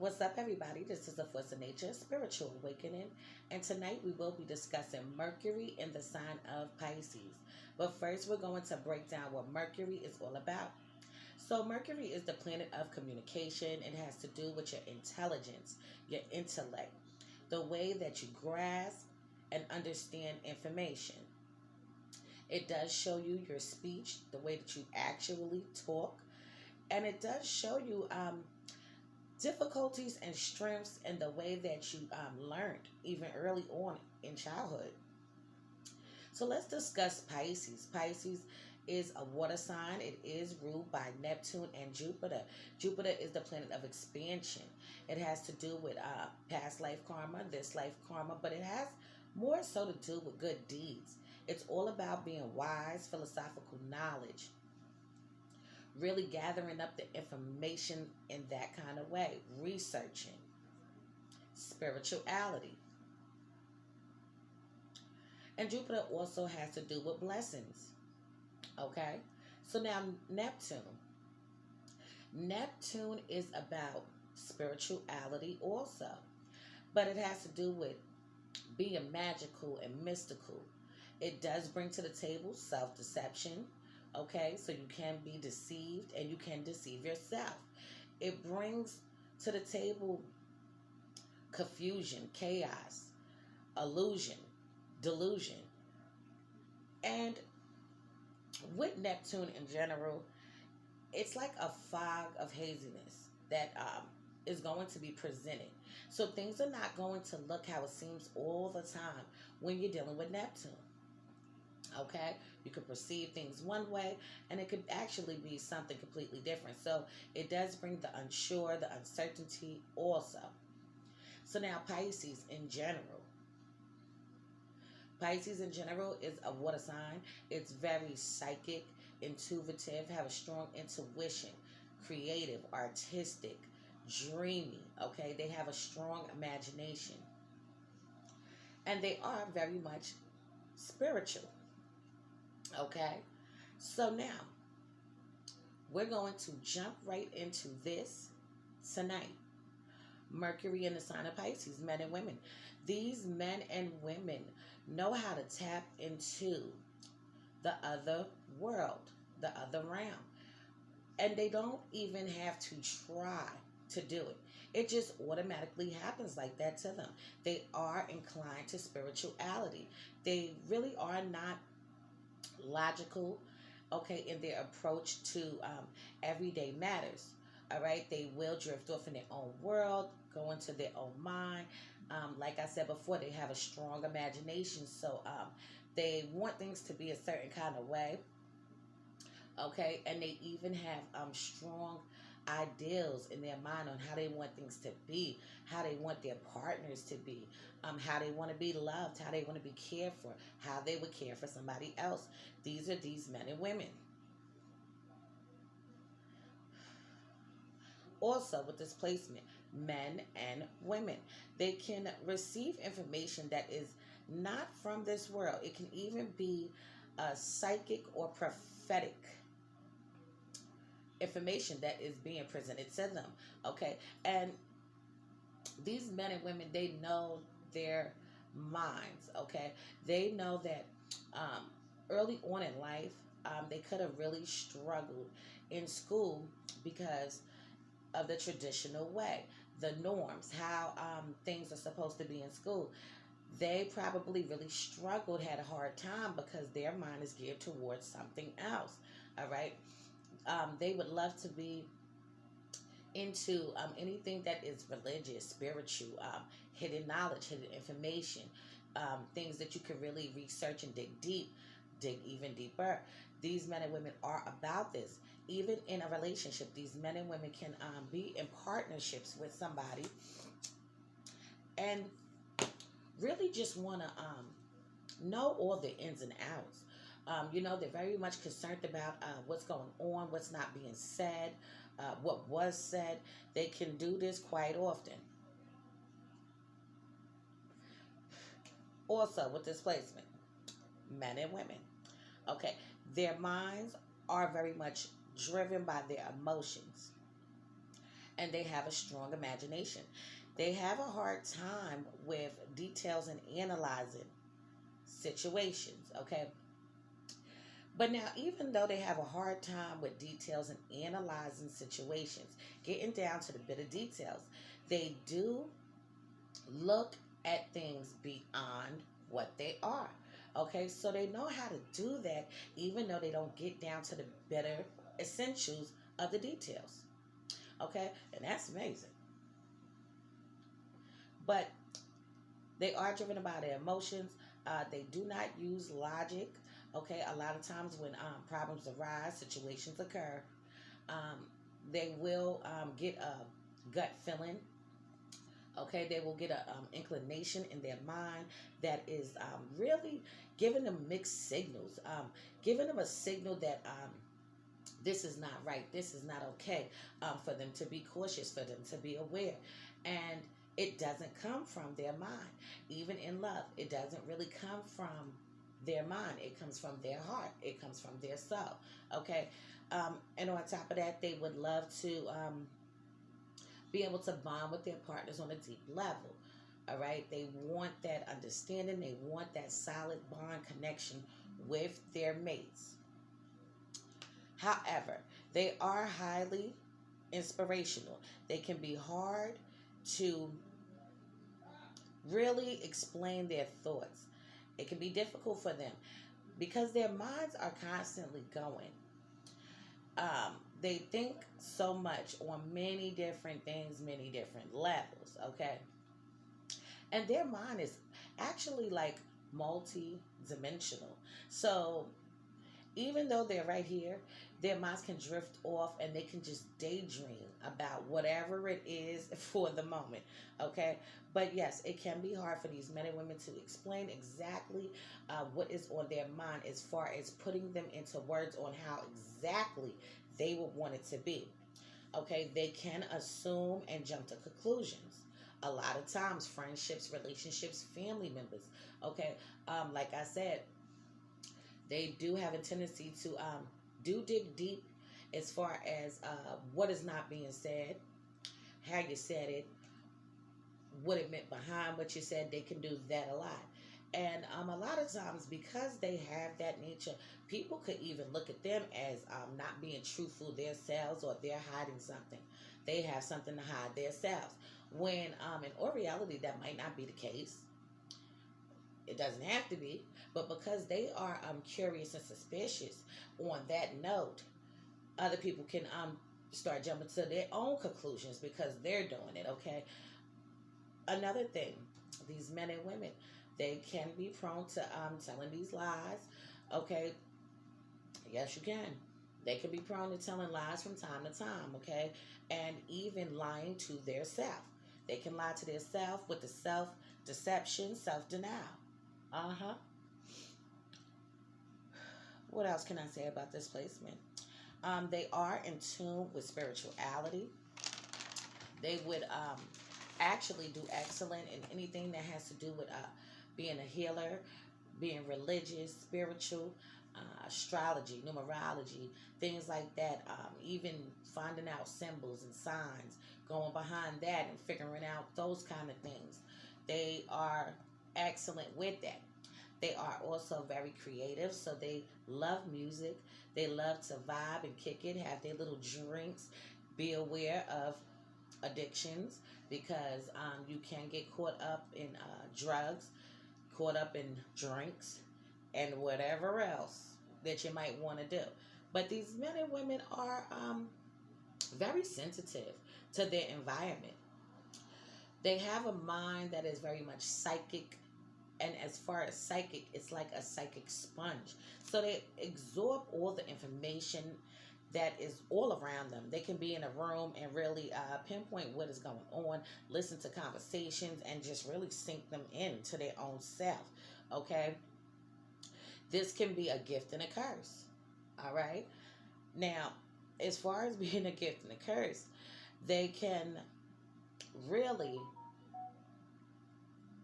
What's up, everybody? This is the Force of Nature Spiritual Awakening, and tonight we will be discussing Mercury in the sign of Pisces. But first, we're going to break down what Mercury is all about. So, Mercury is the planet of communication. It has to do with your intelligence, your intellect, the way that you grasp and understand information. It does show you your speech, the way that you actually talk, and it does show you difficulties and strengths in the way that you learned even early on in childhood. So let's discuss Pisces. Pisces is a water sign. It is ruled by Neptune and Jupiter. Jupiter is the planet of expansion. It has to do with past life karma, this life karma, but it has more so to do with good deeds. It's all about being wise, philosophical knowledge, really gathering up the information in that kind of way, researching, spirituality. And Jupiter also has to do with blessings. Okay? So now Neptune. Neptune is about spirituality also. But it has to do with being magical and mystical. It does bring to the table self-deception. Okay? So you can be deceived and you can deceive yourself. It brings to the table confusion, chaos, illusion, delusion. And with Neptune in general, it's like a fog of haziness that is going to be presented. So things are not going to look how it seems all the time when you're dealing with Neptune. Okay? You could perceive things one way, and it could actually be something completely different. So it does bring the unsure, the uncertainty also. So now Pisces in general. Pisces in general is a water sign. It's very psychic, intuitive, have a strong intuition, creative, artistic, dreamy. Okay, they have a strong imagination. And they are very much spiritual. Okay, so now we're going to jump right into this tonight. Mercury in the sign of Pisces, men and women. These men and women know how to tap into the other world, the other realm. And they don't even have to try to do it. It just automatically happens like that to them. They are inclined to spirituality. They really are not logical, okay, in their approach to everyday matters. All right, they will drift off in their own world, go into their own mind. Like I said before, they have a strong imagination, so they want things to be a certain kind of way. Okay, and they even have strong ideals in their mind on how they want things to be, how they want their partners to be, how they want to be loved, how they want to be cared for, how they would care for somebody else. These are these men and women. Also, with this placement, men and women, they can receive information that is not from this world. It can even be psychic or prophetic information that is being presented to them. Okay, and these men and women, they know their minds. Okay, they know that um, early on in life, they could have really struggled in school because of the traditional way, the norms, how things are supposed to be in school. They probably really struggled, had a hard time because their mind is geared towards something else. All right. They would love to be into anything that is religious, spiritual, hidden knowledge, hidden information, things that you can really research and dig deep, dig even deeper. These men and women are about this. Even in a relationship, these men and women can be in partnerships with somebody and really just want to know all the ins and outs. They're very much concerned about what's going on, what's not being said, what was said. They can do this quite often. Also, with this placement, men and women. Okay, their minds are very much driven by their emotions. and they have a strong imagination. They have a hard time with details and analyzing situations, okay? But now, even though they have a hard time with details and analyzing situations, getting down to the bit of details, they do look at things beyond what they are. Okay, so they know how to do that even though they don't get down to the better essentials of the details. Okay, and that's amazing. But they are driven by their emotions. They do not use logic. Okay, a lot of times when problems arise, situations occur, um, they will get a gut feeling. Okay, they will get a inclination in their mind that is really giving them mixed signals, giving them a signal that this is not right, this is not okay, for them to be cautious, for them to be aware. And it doesn't come from their mind. Even in love, it doesn't really come from their mind. It comes from their heart. It comes from their soul. Okay. And on top of that, they would love to be able to bond with their partners on a deep level. All right. They want that understanding. They want that solid bond connection with their mates. However, they are highly inspirational. They can be hard to really explain their thoughts. It can be difficult for them because their minds are constantly going. They think so much on many different things, many different levels, okay? And their mind is actually like multi dimensional. So even though they're right here, their minds can drift off and they can just daydream about whatever it is for the moment. Okay. But yes, it can be hard for these men and women to explain exactly what is on their mind as far as putting them into words on how exactly they would want it to be. Okay. They can assume and jump to conclusions. A lot of times, friendships, relationships, family members. Okay. Like I said, they do have a tendency to do dig deep as far as what is not being said, how you said it, what it meant behind what you said. They can do that a lot. And a lot of times, because they have that nature, people could even look at them as not being truthful themselves, or they're hiding something. They have something to hide themselves. When in all reality, that might not be the case. It doesn't have to be, but because they are curious and suspicious on that note, other people can start jumping to their own conclusions because they're doing it. Okay. Another thing, these men and women, they can be prone to telling these lies. Okay. Yes, you can. They can be prone to telling lies from time to time. Okay, and even lying to their self. They can lie to their self with the self deception, self denial. Uh huh. What else can I say about this placement? They are in tune with spirituality. They would actually do excellent in anything that has to do with being a healer, being religious, spiritual, astrology, numerology, things like that. Even finding out symbols and signs, going behind that and figuring out those kind of things. They are excellent with that. They are also very creative, so they love music. They love to vibe and kick it, have their little drinks. Be aware of addictions because you can get caught up in drugs, caught up in drinks, and whatever else that you might want to do. But these men and women are very sensitive to their environment. They have a mind that is very much psychic, and as far as psychic, it's like a psychic sponge. So they absorb all the information that is all around them. They can be in a room and really pinpoint what is going on, listen to conversations, and just really sink them into their own self. Okay, this can be a gift and a curse. All right. Now, as far as being a gift and a curse, they can really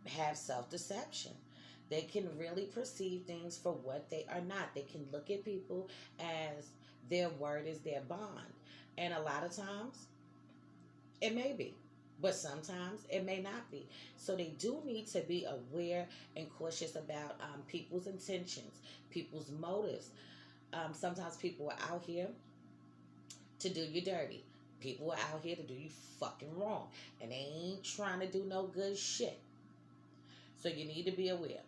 have self deception. They can really perceive things for what they are not. They can look at people as their word is their bond. And a lot of times, It may be, but sometimes it may not be. So they do need to be aware and cautious about people's intentions, people's motives. Sometimes people are out here to do you dirty. People are out here to do you fucking wrong. And they ain't trying to do no good shit. So you need to be aware.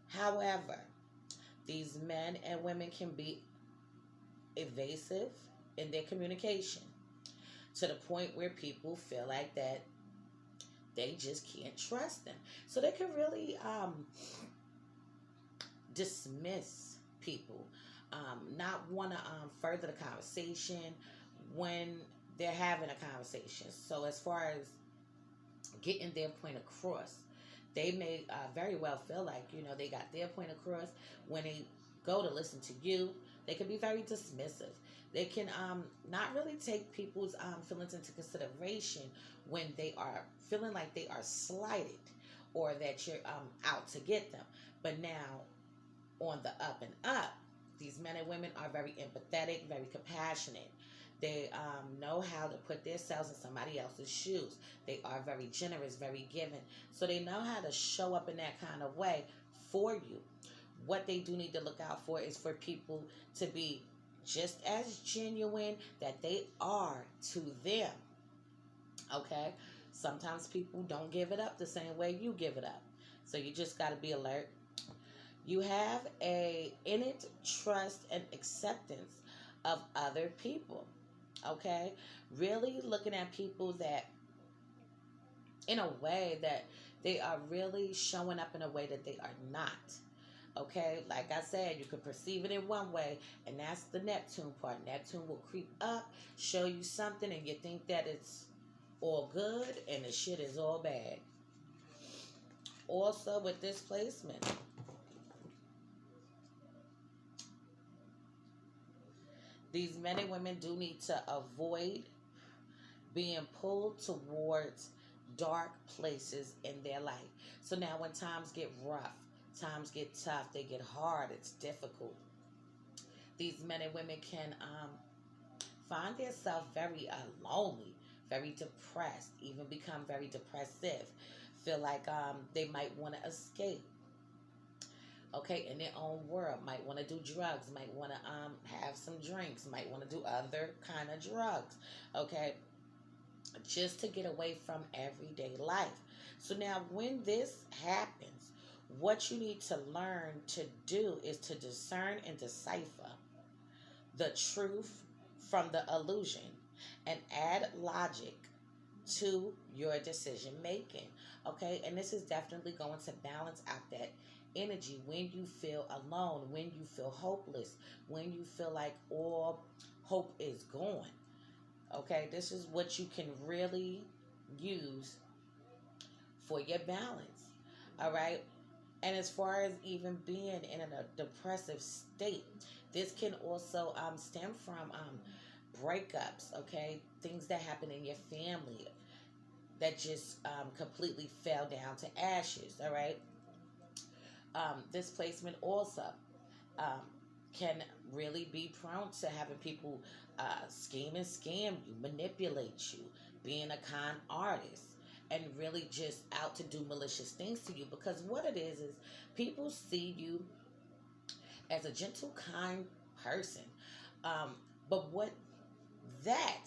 However, these men and women can be evasive in their communication to the point where people feel like that they just can't trust them. So they can really dismiss people, not want to further the conversation when they're having a conversation. So as far as getting their point across, they may very well feel like, they got their point across. When they go to listen to you, they can be very dismissive. They can not really take people's feelings into consideration when they are feeling like they are slighted or that you're out to get them. But now, on the up and up, these men and women are very empathetic, very compassionate. They know how to put themselves in somebody else's shoes. They are very generous, very giving. So they know how to show up in that kind of way for you. What they do need to look out for is for people to be just as genuine that they are to them. Okay? Sometimes people don't give it up the same way you give it up. So you just got to be alert. You have a innate trust and acceptance of other people. Okay? Really looking at people that, in a way that they are really showing up in a way that they are not. Okay? Like I said, you can perceive it in one way, and that's the Neptune part. Neptune will creep up, show you something, and you think that it's all good, and the shit is all bad. Also, with this placement, these men and women do need to avoid being pulled towards dark places in their life. So now when times get rough, times get tough, they get hard, it's difficult, these men and women can find themselves very lonely, very depressed, even become very depressive, feel like they might want to escape, okay, in their own world, might want to do drugs, might want to have some drinks, might want to do other kind of drugs, okay, just to get away from everyday life. So now when this happens, what you need to learn to do is to discern and decipher the truth from the illusion and add logic to your decision making. Okay, and this is definitely going to balance out that energy when you feel alone, when you feel hopeless, when you feel like all hope is gone. Okay, this is what you can really use for your balance. All right, and as far as even being in a depressive state, this can also stem from breakups, okay? Things that happen in your family that just completely fell down to ashes, all right? This placement also um, can really be prone to having people scheme and scam you, manipulate you, being a con artist, and really just out to do malicious things to you. Because what it is people see you as a gentle, kind person. Um, but what that,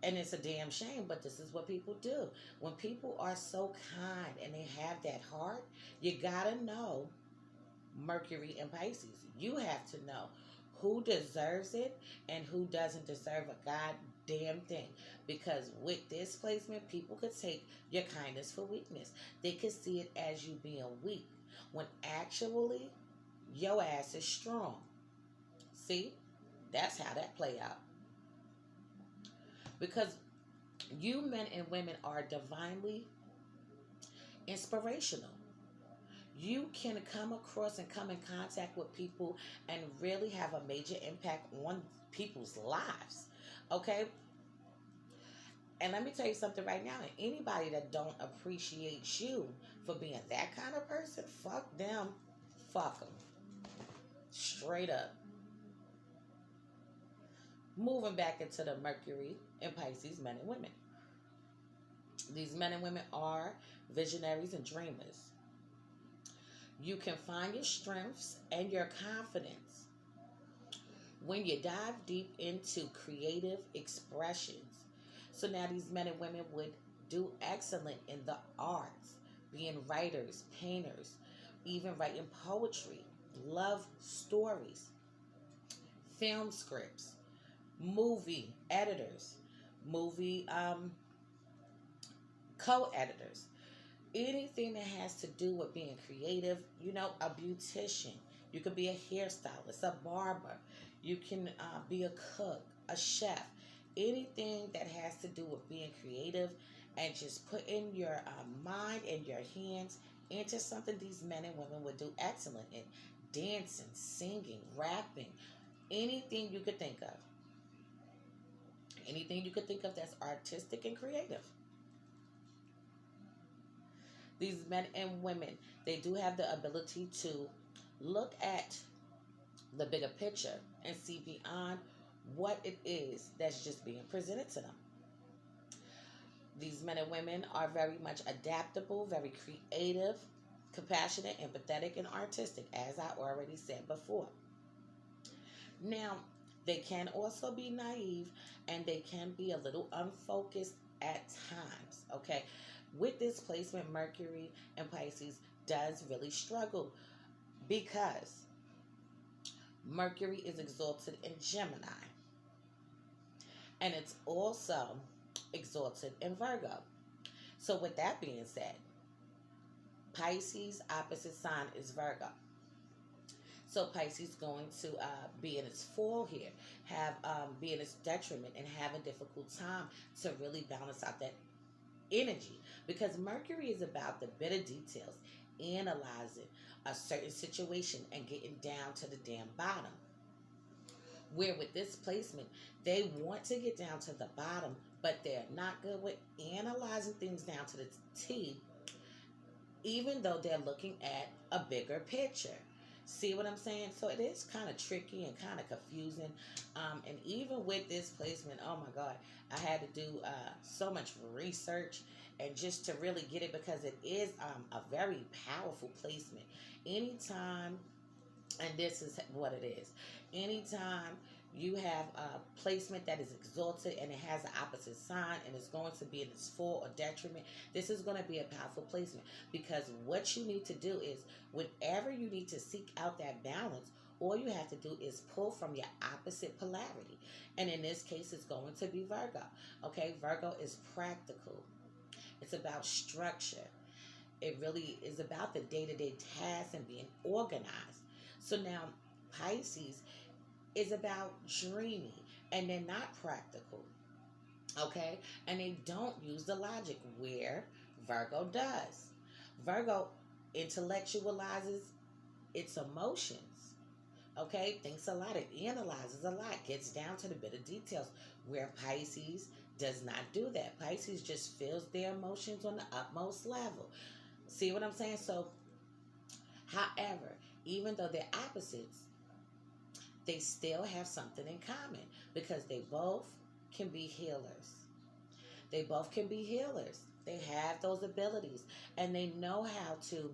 and it's a damn shame, but this is what people do. When people are so kind and they have that heart, you gotta know Mercury and Pisces. You have to know who deserves it and who doesn't deserve a goddamn thing. Because with this placement, people could take your kindness for weakness. They could see it as you being weak, when actually your ass is strong. See? That's how that play out. Because you men and women are divinely inspirational. You can come across and come in contact with people and really have a major impact on people's lives. Okay? And let me tell you something right now. Anybody that don't appreciate you for being that kind of person, fuck them. Fuck them. Straight up. Moving back into the Mercury and Pisces men and women. These men and women are visionaries and dreamers. You can find your strengths and your confidence when you dive deep into creative expressions. So now these men and women would do excellent in the arts, being writers, painters, even writing poetry, love stories, film scripts, movie editors, movie co-editors, anything that has to do with being creative. A beautician, you could be a hairstylist, a barber, you can be a cook, a chef, anything that has to do with being creative and just putting your mind and your hands into something. These men and women would do excellent in dancing, singing, rapping, anything you could think of. Anything you could think of that's artistic and creative. These men and women, they do have the ability to look at the bigger picture and see beyond what it is that's just being presented to them. These men and women are very much adaptable, very creative, compassionate, empathetic, and artistic, as I already said before. Now, they can also be naive and they can be a little unfocused at times, okay? With this placement, Mercury and Pisces does really struggle because Mercury is exalted in Gemini and it's also exalted in Virgo. So with that being said, Pisces opposite sign is Virgo. So Pisces going to be in its fall here, have be in its detriment, and have a difficult time to really balance out that energy, because Mercury is about the bitter details, analyzing a certain situation and getting down to the damn bottom. Where with this placement, they want to get down to the bottom, but they're not good with analyzing things down to the T, even though they're looking at a bigger picture. See what I'm saying? So it is kind of tricky and kind of confusing. And even with this placement, oh my God, I had to do so much research and just to really get it, because it is a very powerful placement. Anytime, and this is what it is, anytime you have a placement that is exalted and it has an opposite sign and it's going to be in its full or detriment, this is going to be a powerful placement, because what you need to do is, whenever you need to seek out that balance, all you have to do is pull from your opposite polarity. And in this case, it's going to be Virgo. Okay, Virgo is practical. It's about structure. It really is about the day-to-day tasks and being organized. So now Pisces is about dreaming, and they're not practical. Okay? And they don't use the logic, where Virgo does. Virgo intellectualizes its emotions. Okay? Thinks a lot, it analyzes a lot, gets down to the bit of details, where Pisces does not do that. Pisces just feels their emotions on the utmost level. See what I'm saying? So, however, even though they're opposites, they still have something in common, because they both can be healers. They both can be healers. They have those abilities, and they know how to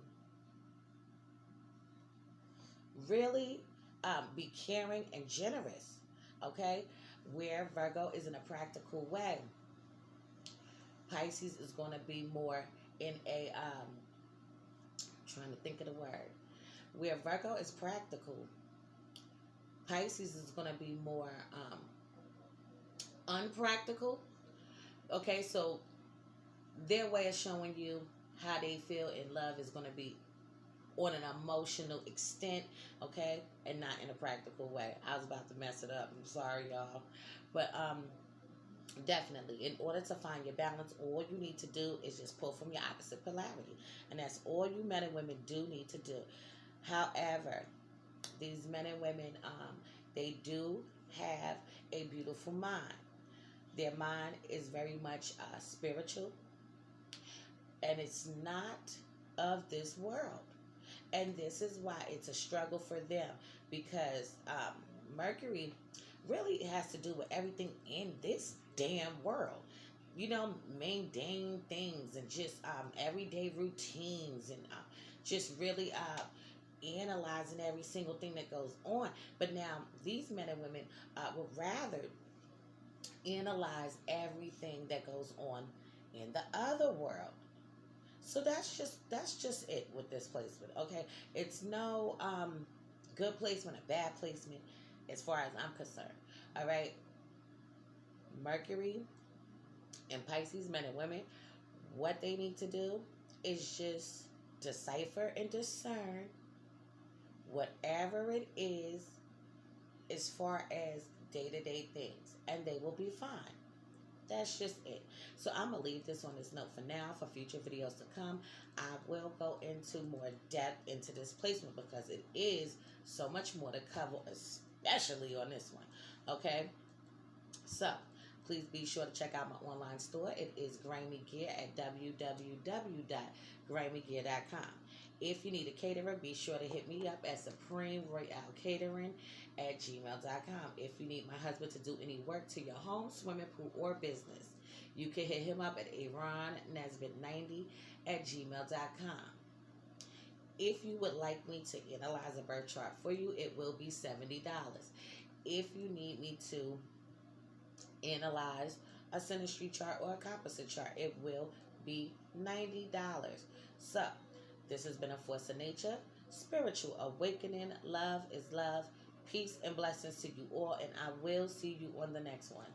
really be caring and generous. Okay? Where Virgo is in a practical way, Pisces is going to be more in a, trying to think of the word, where Virgo is practical, Pisces is going to be more unpractical. Okay, so their way of showing you how they feel in love is going to be on an emotional extent, okay, and not in a practical way. I was about to mess it up. I'm sorry, y'all. But definitely, in order to find your balance, all you need to do is just pull from your opposite polarity. And that's all you men and women do need to do. However, these men and women, they do have a beautiful mind. Their mind is very much spiritual, and it's not of this world. And this is why it's a struggle for them, because Mercury really it has to do with everything in this damn world. You know, mundane things and just everyday routines and just really analyzing every single thing that goes on. But now these men and women would rather analyze everything that goes on in the other world. So that's just it with this placement. Okay, it's no good placement, a bad placement, as far as I'm concerned. All right, Mercury and Pisces, men and women, what they need to do is just decipher and discern whatever it is as far as day to day things, and they will be fine. That's just it. So I'm gonna leave this on this note for now. For future videos to come, I will go into more depth into this placement because it is so much more to cover, especially on this one. Okay, so please be sure to check out my online store. It is Grammy Gear at www.grammygear.com. If you need a caterer, be sure to hit me up at Supreme Royale Catering at gmail.com. If you need my husband to do any work to your home, swimming pool, or business, you can hit him up at AronNesbitt90 at gmail.com. If you would like me to analyze a birth chart for you, it will be $70. If you need me to analyze a synastry chart or a composite chart, it will be $90. So, this has been a Force of Nature, Spiritual Awakening. Love is love. Peace and blessings to you all, and I will see you on the next one.